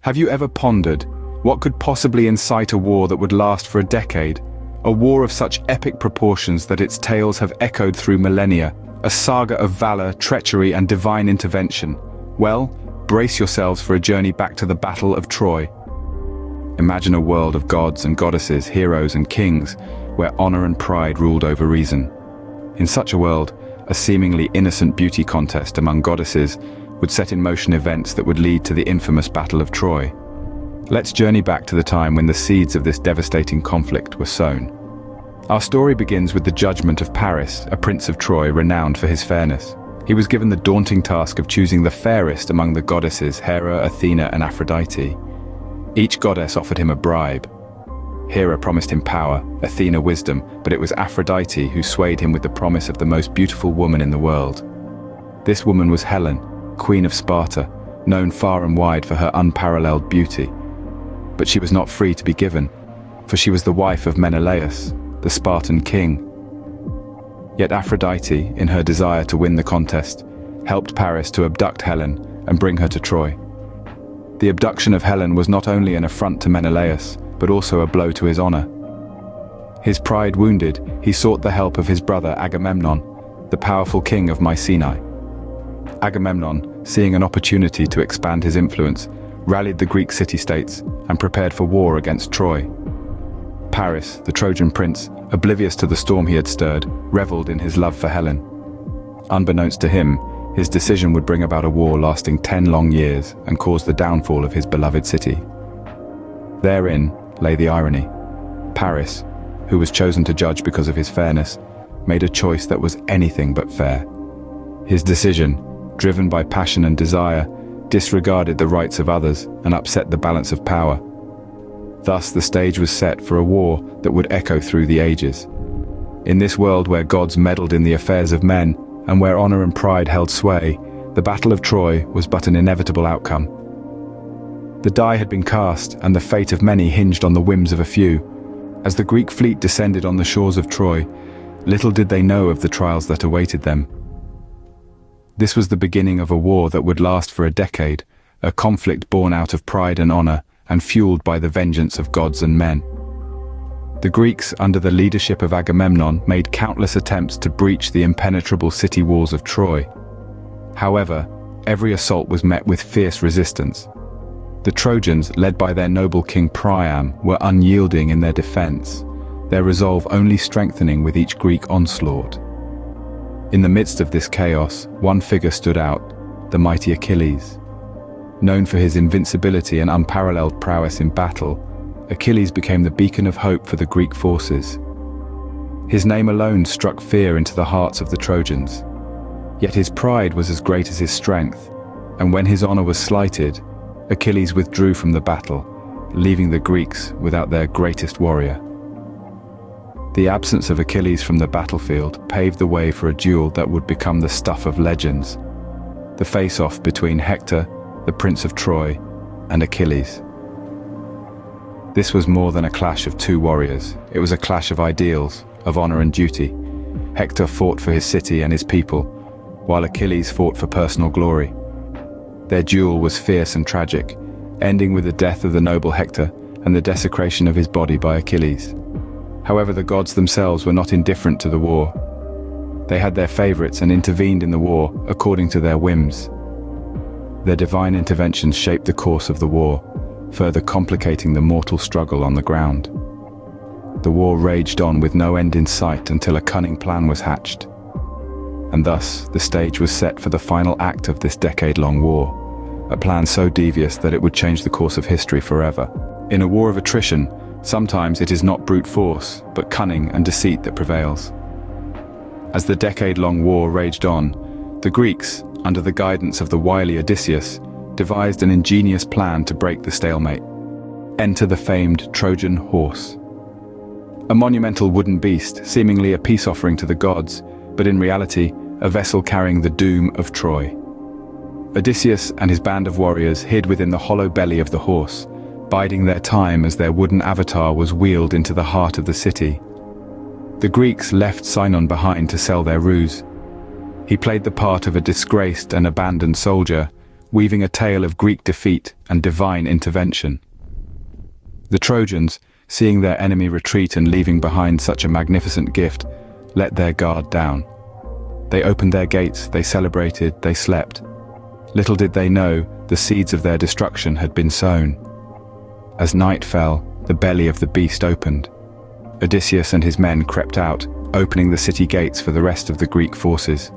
Have you ever pondered what could possibly incite a war that would last for a decade? A war of such epic proportions that its tales have echoed through millennia, a saga of valor, treachery, and divine intervention. Well, brace yourselves for a journey back to the Battle of Troy. Imagine a world of gods and goddesses, heroes and kings, where honor and pride ruled over reason. In such a world, a seemingly innocent beauty contest among goddesses would set in motion events that would lead to the infamous Battle of Troy. Let's journey back to the time when the seeds of this devastating conflict were sown. Our story begins with the judgment of Paris, a prince of Troy renowned for his fairness. He was given the daunting task of choosing the fairest among the goddesses Hera, Athena, and Aphrodite. Each goddess offered him a bribe. Hera promised him power, Athena wisdom, but it was Aphrodite who swayed him with the promise of the most beautiful woman in the world. This woman was Helen, Queen of Sparta, known far and wide for her unparalleled beauty. But she was not free to be given, for she was the wife of Menelaus, the Spartan king. Yet Aphrodite, in her desire to win the contest, helped Paris to abduct Helen and bring her to Troy. The abduction of Helen was not only an affront to Menelaus, but also a blow to his honor. His pride wounded, he sought the help of his brother Agamemnon, the powerful king of Mycenae. Agamemnon, seeing an opportunity to expand his influence, rallied the Greek city-states and prepared for war against Troy. Paris, the Trojan prince, oblivious to the storm he had stirred, reveled in his love for Helen. Unbeknownst to him, his decision would bring about a war lasting 10 long years and cause the downfall of his beloved city. Therein lay the irony. Paris, who was chosen to judge because of his fairness, made a choice that was anything but fair. His decision, driven by passion and desire, disregarded the rights of others and upset the balance of power. Thus the stage was set for a war that would echo through the ages. In this world where gods meddled in the affairs of men and where honor and pride held sway, the Battle of Troy was but an inevitable outcome. The die had been cast, and the fate of many hinged on the whims of a few. As the Greek fleet descended on the shores of Troy, little did they know of the trials that awaited them. This was the beginning of a war that would last for a decade, a conflict born out of pride and honor, and fueled by the vengeance of gods and men. The Greeks, under the leadership of Agamemnon, made countless attempts to breach the impenetrable city walls of Troy. However, every assault was met with fierce resistance. The Trojans, led by their noble king Priam, were unyielding in their defense, their resolve only strengthening with each Greek onslaught. In the midst of this chaos, one figure stood out, the mighty Achilles. Known for his invincibility and unparalleled prowess in battle, Achilles became the beacon of hope for the Greek forces. His name alone struck fear into the hearts of the Trojans. Yet his pride was as great as his strength, and when his honor was slighted, Achilles withdrew from the battle, leaving the Greeks without their greatest warrior. The absence of Achilles from the battlefield paved the way for a duel that would become the stuff of legends. The face-off between Hector, the Prince of Troy, and Achilles. This was more than a clash of two warriors. It was a clash of ideals, of honor and duty. Hector fought for his city and his people, while Achilles fought for personal glory. Their duel was fierce and tragic, ending with the death of the noble Hector and the desecration of his body by Achilles. However, the gods themselves were not indifferent to the war. They had their favorites and intervened in the war according to their whims. Their divine interventions shaped the course of the war, further complicating the mortal struggle on the ground. The war raged on with no end in sight until a cunning plan was hatched. And thus, the stage was set for the final act of this decade-long war, a plan so devious that it would change the course of history forever. In a war of attrition, sometimes it is not brute force, but cunning and deceit that prevails. As the decade-long war raged on, the Greeks, under the guidance of the wily Odysseus, devised an ingenious plan to break the stalemate. Enter the famed Trojan horse. A monumental wooden beast, seemingly a peace offering to the gods, but in reality, a vessel carrying the doom of Troy. Odysseus and his band of warriors hid within the hollow belly of the horse, biding their time as their wooden avatar was wheeled into the heart of the city. The Greeks left Sinon behind to sell their ruse. He played the part of a disgraced and abandoned soldier, weaving a tale of Greek defeat and divine intervention. The Trojans, seeing their enemy retreat and leaving behind such a magnificent gift, let their guard down. They opened their gates, they celebrated, they slept. Little did they know the seeds of their destruction had been sown. As night fell, the belly of the beast opened. Odysseus and his men crept out, opening the city gates for the rest of the Greek forces.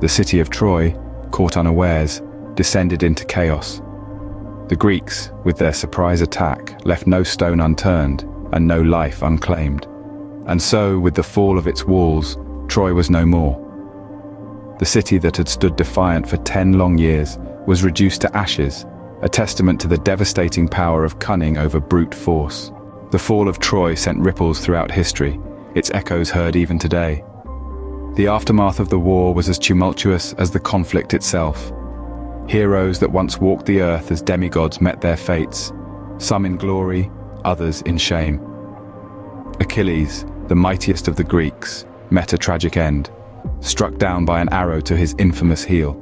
The city of Troy, caught unawares, descended into chaos. The Greeks, with their surprise attack, left no stone unturned and no life unclaimed. And so, with the fall of its walls, Troy was no more. The city that had stood defiant for 10 long years was reduced to ashes, a testament to the devastating power of cunning over brute force. The fall of Troy sent ripples throughout history, its echoes heard even today. The aftermath of the war was as tumultuous as the conflict itself. Heroes that once walked the earth as demigods met their fates, some in glory, others in shame. Achilles, the mightiest of the Greeks, met a tragic end, struck down by an arrow to his infamous heel.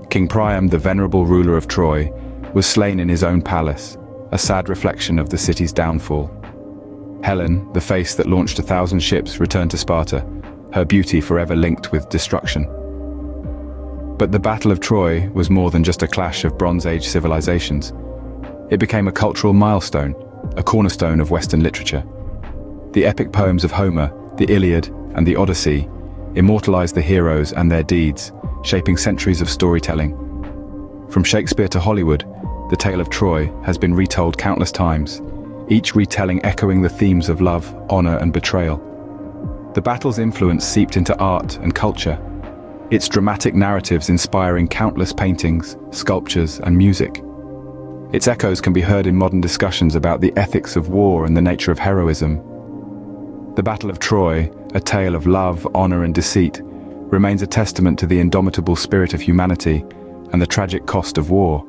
King Priam, the venerable ruler of Troy, was slain in his own palace, a sad reflection of the city's downfall. Helen, the face that launched 1,000 ships, returned to Sparta, her beauty forever linked with destruction. But the Battle of Troy was more than just a clash of Bronze Age civilizations. It became a cultural milestone, a cornerstone of Western literature. The epic poems of Homer, the Iliad, and the Odyssey immortalized the heroes and their deeds, shaping centuries of storytelling. From Shakespeare to Hollywood, the tale of Troy has been retold countless times, each retelling echoing the themes of love, honor, and betrayal. The battle's influence seeped into art and culture, its dramatic narratives inspiring countless paintings, sculptures, and music. Its echoes can be heard in modern discussions about the ethics of war and the nature of heroism. The Battle of Troy, a tale of love, honor, and deceit, remains a testament to the indomitable spirit of humanity and the tragic cost of war.